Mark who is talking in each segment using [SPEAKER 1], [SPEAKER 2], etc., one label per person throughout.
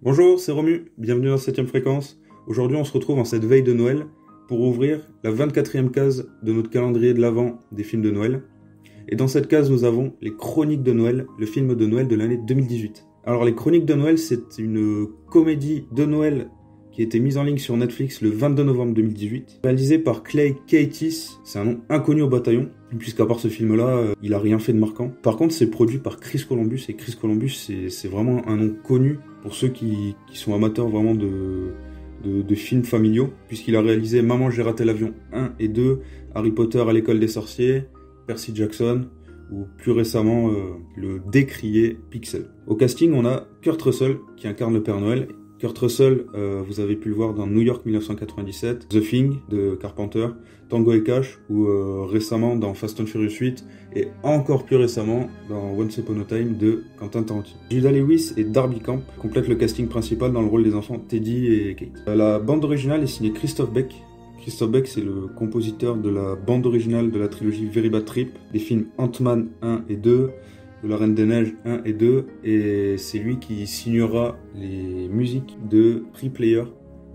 [SPEAKER 1] Bonjour, c'est Romu, bienvenue dans 7ème fréquence. Aujourd'hui on se retrouve en cette veille de Noël pour ouvrir la 24e case de notre calendrier de l'Avent des films de Noël. Et dans cette case nous avons les Chroniques de Noël, le film de Noël de l'année 2018. Alors les Chroniques de Noël, c'est une comédie de Noël qui a été mise en ligne sur Netflix le 22 novembre 2018, réalisée par Clay Kaytis, c'est un nom inconnu au bataillon, puisqu'à part ce film-là, il a rien fait de marquant. Par contre, c'est produit par Chris Columbus, et Chris Columbus, c'est vraiment un nom connu pour ceux qui sont amateurs vraiment de films familiaux, puisqu'il a réalisé Maman j'ai raté l'avion 1 et 2, Harry Potter à l'école des sorciers, Percy Jackson, ou plus récemment le décrié Pixel. Au casting, on a Kurt Russell qui incarne le Père Noël. Kurt Russell, vous avez pu le voir dans New York 1997, The Thing de Carpenter, Tango et Cash, ou récemment dans Fast and Furious 8, et encore plus récemment dans Once Upon a Time de Quentin Tarantino. Judah Lewis et Darby Camp complètent le casting principal dans le rôle des enfants Teddy et Kate. La bande originale est signée Christophe Beck. Christophe Beck, c'est le compositeur de la bande originale de la trilogie Very Bad Trip, des films Ant-Man 1 et 2, de La Reine des Neiges 1 et 2, et c'est lui qui signera les musiques de Pre-Player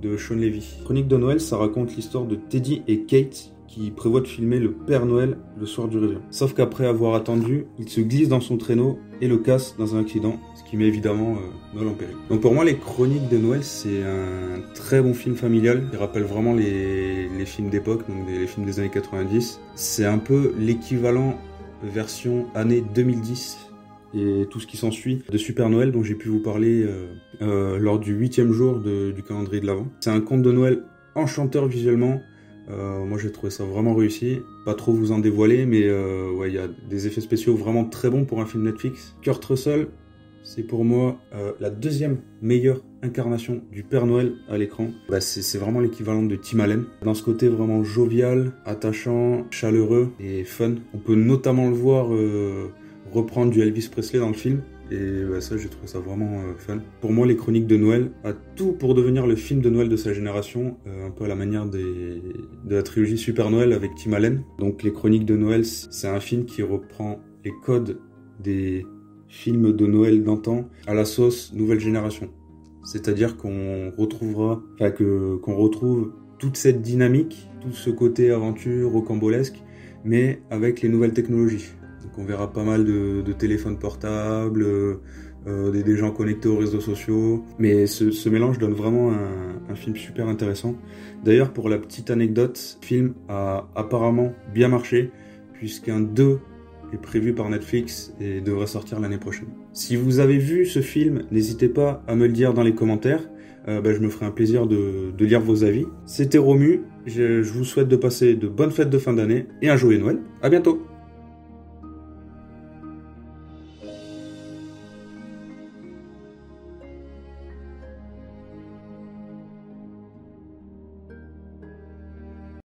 [SPEAKER 1] de Sean Levy. Chronique de Noël, ça raconte l'histoire de Teddy et Kate qui prévoient de filmer le Père Noël le soir du réveillon. Sauf qu'après avoir attendu, il se glisse dans son traîneau et le casse dans un accident, ce qui met évidemment Noël en péril. Donc pour moi, les Chroniques de Noël, c'est un très bon film familial qui rappelle vraiment les films d'époque, donc les films des années 90. C'est un peu l'équivalent version année 2010 et tout ce qui s'ensuit de Super Noël dont j'ai pu vous parler lors du 8e jour du calendrier de l'Avent. C'est un conte de Noël enchanteur visuellement. Moi j'ai trouvé ça vraiment réussi, pas trop vous en dévoiler, mais ouais, il y a des effets spéciaux vraiment très bons pour un film Netflix. Kurt Russell, c'est pour moi la deuxième meilleure incarnation du Père Noël à l'écran. C'est vraiment l'équivalent de Tim Allen. Dans ce côté vraiment jovial, attachant, chaleureux et fun. On peut notamment le voir reprendre du Elvis Presley dans le film. Et ça, j'ai trouvé ça vraiment fun. Pour moi, les Chroniques de Noël a tout pour devenir le film de Noël de sa génération, un peu à la manière de la trilogie Super Noël avec Tim Allen. Donc les Chroniques de Noël, c'est un film qui reprend les codes des films de Noël d'antan à la sauce nouvelle génération. C'est-à-dire qu'on retrouve toute cette dynamique, tout ce côté aventure rocambolesque, mais avec les nouvelles technologies. Donc on verra pas mal de téléphones portables, des gens connectés aux réseaux sociaux. Mais ce mélange donne vraiment un film super intéressant. D'ailleurs, pour la petite anecdote, le film a apparemment bien marché, puisqu'un 2 est prévu par Netflix et devrait sortir l'année prochaine. Si vous avez vu ce film, n'hésitez pas à me le dire dans les commentaires. Je me ferai un plaisir de lire vos avis. C'était Romu, je vous souhaite de passer de bonnes fêtes de fin d'année et un joyeux Noël. À bientôt.